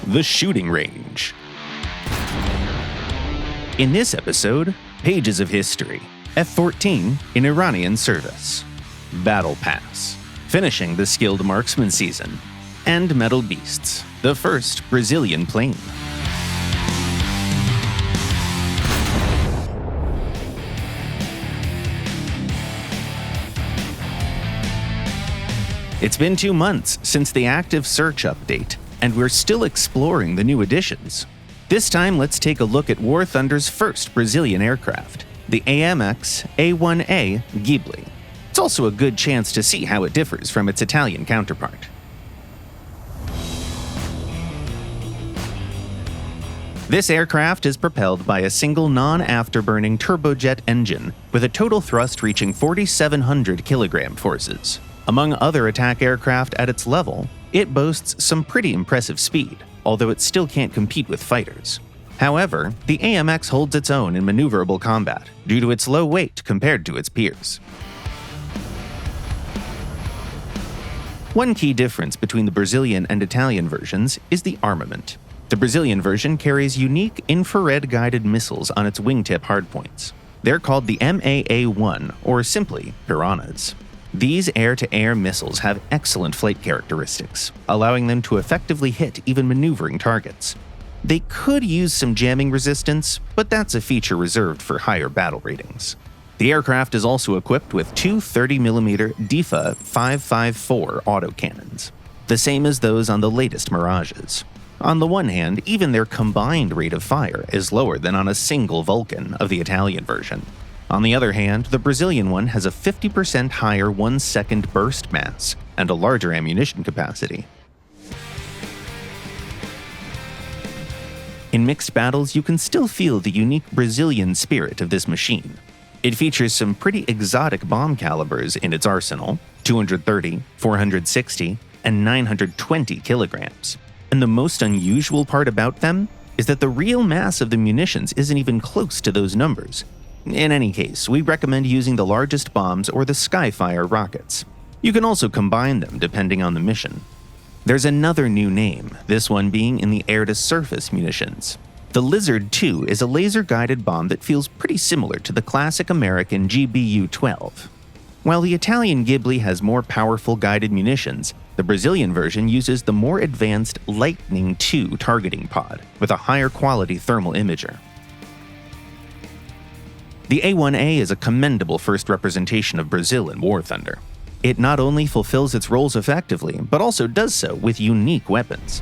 the shooting range. In this episode, pages of history, F-14 in Iranian service, Battle Pass, finishing the skilled marksman season, and Metal Beasts, the first Brazilian plane. It's been 2 months since the active search update, and we're still exploring the new additions. This time, let's take a look at War Thunder's first Brazilian aircraft, the AMX A-1A Ghibli. It's also a good chance to see how it differs from its Italian counterpart. This aircraft is propelled by a single non-afterburning turbojet engine with a total thrust reaching 4,700 kilogram forces. Among other attack aircraft at its level, it boasts some pretty impressive speed, although it still can't compete with fighters. However, the AMX holds its own in maneuverable combat due to its low weight compared to its peers. One key difference between the Brazilian and Italian versions is the armament. The Brazilian version carries unique infrared-guided missiles on its wingtip hardpoints. They're called the MAA-1, or simply Piranhas. These air-to-air missiles have excellent flight characteristics, allowing them to effectively hit even maneuvering targets. They could use some jamming resistance, but that's a feature reserved for higher battle ratings. The aircraft is also equipped with two 30mm DIFA 554 autocannons, the same as those on the latest Mirages. On the one hand, even their combined rate of fire is lower than on a single Vulcan of the Italian version. On the other hand, the Brazilian one has a 50% higher 1-second burst mass and a larger ammunition capacity. In mixed battles, you can still feel the unique Brazilian spirit of this machine. It features some pretty exotic bomb calibers in its arsenal, 230, 460, and 920 kilograms. And the most unusual part about them is that the real mass of the munitions isn't even close to those numbers. In any case, we recommend using the largest bombs or the Skyfire rockets. You can also combine them depending on the mission. There's another new name, this one being in the air-to-surface munitions. The Lizard 2 is a laser-guided bomb that feels pretty similar to the classic American GBU-12. While the Italian Ghibli has more powerful guided munitions, the Brazilian version uses the more advanced Lightning II targeting pod with a higher quality thermal imager. The A-1A is a commendable first representation of Brazil in War Thunder. It not only fulfills its roles effectively, but also does so with unique weapons.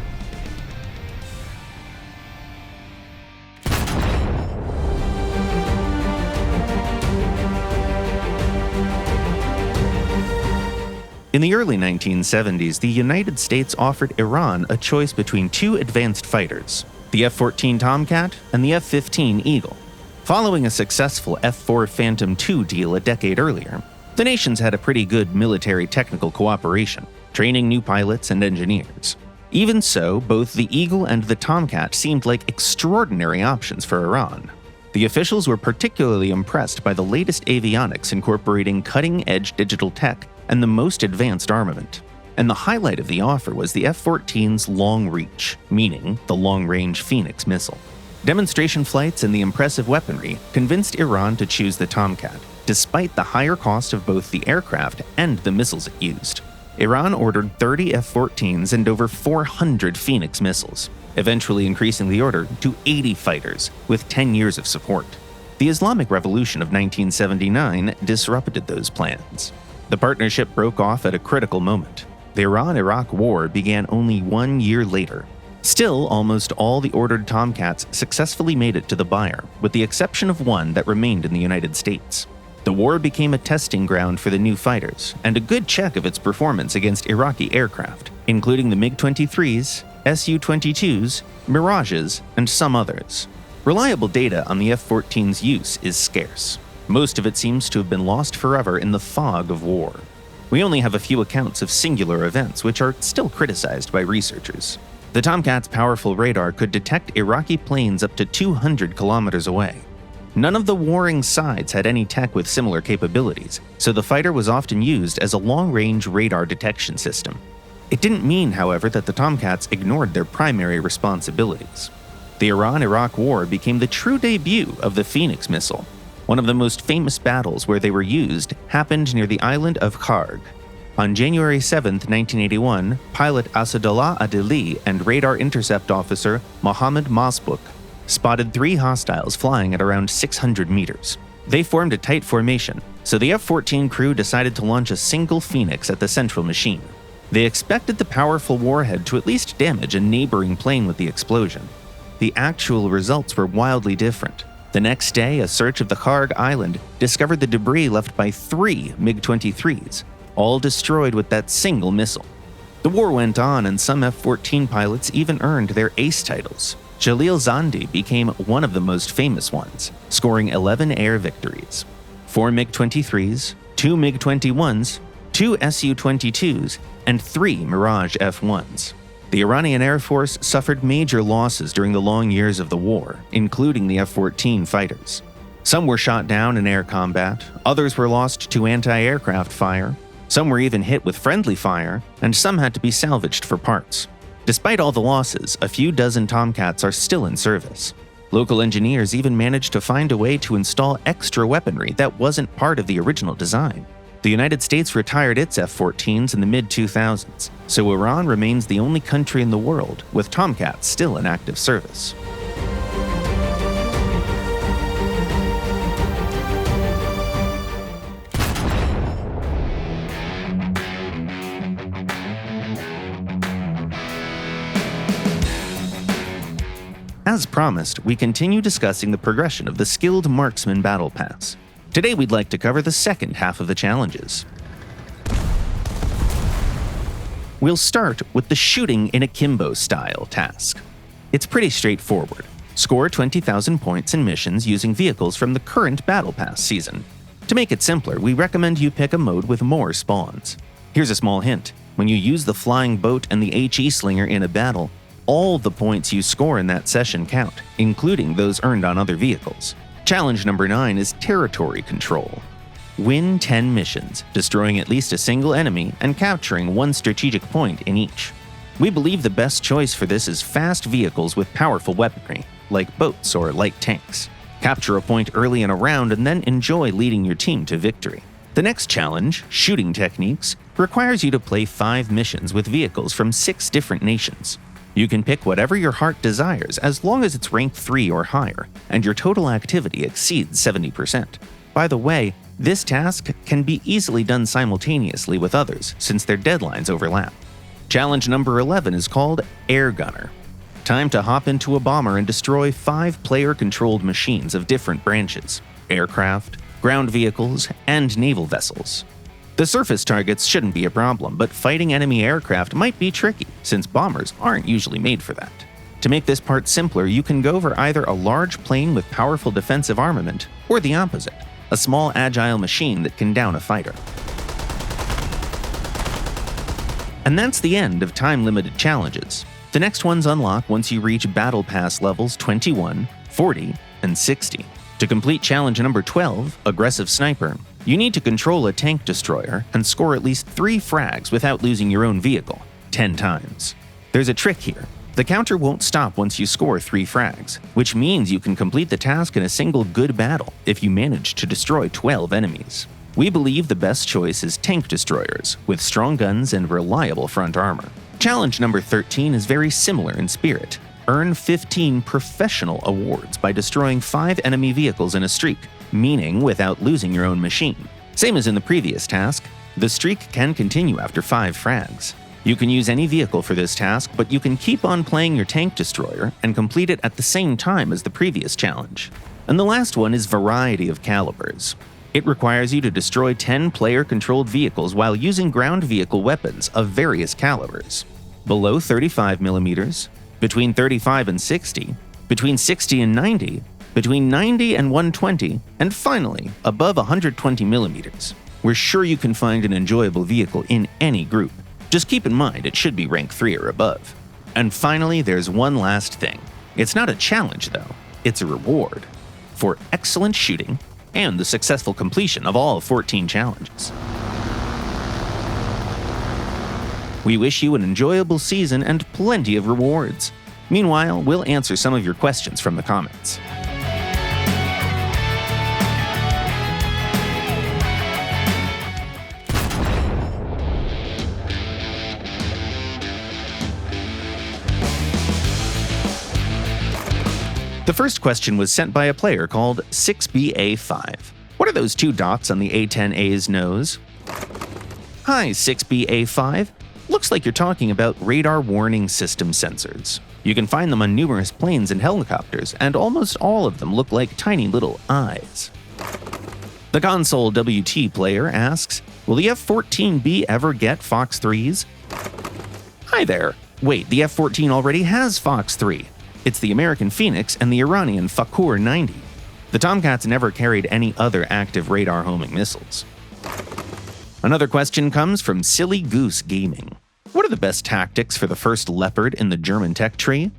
In the early 1970s, the United States offered Iran a choice between two advanced fighters, the F-14 Tomcat and the F-15 Eagle. Following a successful F-4 Phantom II deal a decade earlier, the nations had a pretty good military technical cooperation, training new pilots and engineers. Even so, both the Eagle and the Tomcat seemed like extraordinary options for Iran. The officials were particularly impressed by the latest avionics incorporating cutting-edge digital tech and the most advanced armament. And the highlight of the offer was the F-14's long reach, meaning the long-range Phoenix missile. Demonstration flights and the impressive weaponry convinced Iran to choose the Tomcat, despite the higher cost of both the aircraft and the missiles it used. Iran ordered 30 F-14s and over 400 Phoenix missiles, eventually increasing the order to 80 fighters with 10 years of support. The Islamic Revolution of 1979 disrupted those plans. The partnership broke off at a critical moment. The Iran-Iraq War began only 1 year later. Still, almost all the ordered Tomcats successfully made it to the buyer, with the exception of one that remained in the United States. The war became a testing ground for the new fighters, and a good check of its performance against Iraqi aircraft, including the MiG-23s, Su-22s, Mirages, and some others. Reliable data on the F-14's use is scarce. Most of it seems to have been lost forever in the fog of war. We only have a few accounts of singular events, which are still criticized by researchers. The Tomcat's powerful radar could detect Iraqi planes up to 200 kilometers away. None of the warring sides had any tech with similar capabilities, so the fighter was often used as a long-range radar detection system. It didn't mean, however, that the Tomcats ignored their primary responsibilities. The Iran-Iraq War became the true debut of the Phoenix missile. One of the most famous battles where they were used happened near the island of Kharg. On January 7, 1981, pilot Asadullah Adili and radar intercept officer Mohammad Masbouk spotted 3 hostiles flying at around 600 meters. They formed a tight formation, so the F-14 crew decided to launch a single Phoenix at the central machine. They expected the powerful warhead to at least damage a neighboring plane with the explosion. The actual results were wildly different. The next day, a search of the Kharg Island discovered the debris left by 3 MiG-23s, all destroyed with that single missile. The war went on, and some F-14 pilots even earned their ace titles. Jalil Zandi became one of the most famous ones, scoring 11 air victories. 4 MiG-23s, 2 MiG-21s, 2 Su-22s, and 3 Mirage F-1s. The Iranian Air Force suffered major losses during the long years of the war, including the F-14 fighters. Some were shot down in air combat, others were lost to anti-aircraft fire, some were even hit with friendly fire, and some had to be salvaged for parts. Despite all the losses, a few dozen Tomcats are still in service. Local engineers even managed to find a way to install extra weaponry that wasn't part of the original design. The United States retired its F-14s in the mid-2000s, so Iran remains the only country in the world with Tomcats still in active service. As promised, we continue discussing the progression of the Skilled Marksman Battle Pass. Today we'd like to cover the second half of the challenges. We'll start with the Shooting in Akimbo style task. It's pretty straightforward. Score 20,000 points in missions using vehicles from the current Battle Pass season. To make it simpler, we recommend you pick a mode with more spawns. Here's a small hint. When you use the flying boat and the HE slinger in a battle, all the points you score in that session count, including those earned on other vehicles. Challenge number 9 is Territory Control. Win 10 missions, destroying at least a single enemy and capturing 1 strategic point in each. We believe the best choice for this is fast vehicles with powerful weaponry, like boats or light tanks. Capture a point early in a round and then enjoy leading your team to victory. The next challenge, Shooting Techniques, requires you to play 5 missions with vehicles from 6 different nations. You can pick whatever your heart desires as long as it's rank 3 or higher, and your total activity exceeds 70%. By the way, this task can be easily done simultaneously with others since their deadlines overlap. Challenge number 11 is called Air Gunner. Time to hop into a bomber and destroy 5 player-controlled machines of different branches: aircraft, ground vehicles, and naval vessels. The surface targets shouldn't be a problem, but fighting enemy aircraft might be tricky, since bombers aren't usually made for that. To make this part simpler, you can go for either a large plane with powerful defensive armament, or the opposite, a small agile machine that can down a fighter. And that's the end of time-limited challenges. The next ones unlock once you reach Battle Pass levels 21, 40, and 60. To complete challenge number 12, Aggressive Sniper, you need to control a tank destroyer and score at least 3 frags without losing your own vehicle, 10 times. There's a trick here. The counter won't stop once you score 3 frags, which means you can complete the task in a single good battle if you manage to destroy 12 enemies. We believe the best choice is tank destroyers, with strong guns and reliable front armor. Challenge number 13 is very similar in spirit. Earn 15 professional awards by destroying 5 enemy vehicles in a streak, meaning without losing your own machine. Same as in the previous task, the streak can continue after 5 frags. You can use any vehicle for this task, but you can keep on playing your tank destroyer and complete it at the same time as the previous challenge. And the last one is Variety of Calibers. It requires you to destroy 10 player-controlled vehicles while using ground vehicle weapons of various calibers. Below 35mm, between 35 and 60, between 60 and 90, between 90 and 120, and finally, above 120mm. We're sure you can find an enjoyable vehicle in any group. Just keep in mind it should be rank 3 or above. And finally, there's one last thing. It's not a challenge though, it's a reward for excellent shooting and the successful completion of all 14 challenges. We wish you an enjoyable season and plenty of rewards. Meanwhile, we'll answer some of your questions from the comments. The first question was sent by a player called 6BA5. What are those two dots on the A-10A's nose? Hi, 6BA5. Looks like you're talking about radar warning system sensors. You can find them on numerous planes and helicopters, and almost all of them look like tiny little eyes. The console WT player asks, will the F-14B ever get Fox 3s? Hi there. Wait, the F-14 already has Fox 3. It's the American Phoenix and the Iranian Fakur 90. The Tomcats never carried any other active radar homing missiles. Another question comes from Silly Goose Gaming. What are the best tactics for the first Leopard in the German tech tree?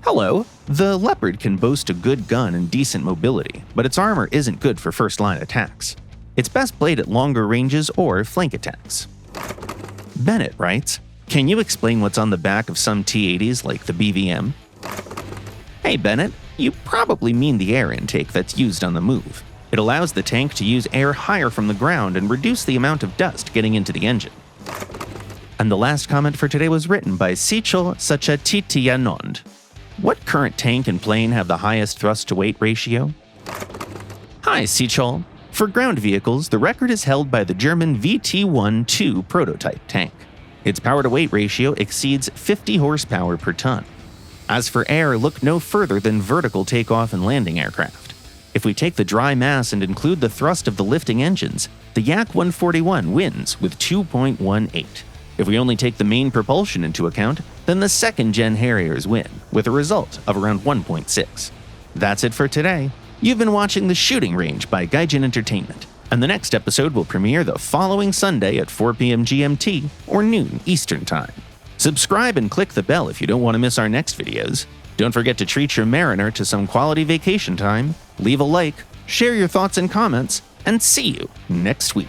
Hello. The Leopard can boast a good gun and decent mobility, but its armor isn't good for first-line attacks. It's best played at longer ranges or flank attacks. Bennett writes, can you explain what's on the back of some T-80s like the BVM? Hey Bennett, you probably mean the air intake that's used on the move. It allows the tank to use air higher from the ground and reduce the amount of dust getting into the engine. And the last comment for today was written by Sichel Sachatitiyanond. What current tank and plane have the highest thrust-to-weight ratio? Hi Sichel. For ground vehicles, the record is held by the German VT-1-2 prototype tank. Its power-to-weight ratio exceeds 50 horsepower per ton. As for air, look no further than vertical takeoff and landing aircraft. If we take the dry mass and include the thrust of the lifting engines, the Yak-141 wins with 2.18. If we only take the main propulsion into account, then the second-gen Harriers win, with a result of around 1.6. That's it for today. You've been watching The Shooting Range by Gaijin Entertainment, and the next episode will premiere the following Sunday at 4 p.m. GMT or noon Eastern Time. Subscribe and click the bell if you don't want to miss our next videos. Don't forget to treat your Mariner to some quality vacation time, leave a like, share your thoughts and comments, and see you next week.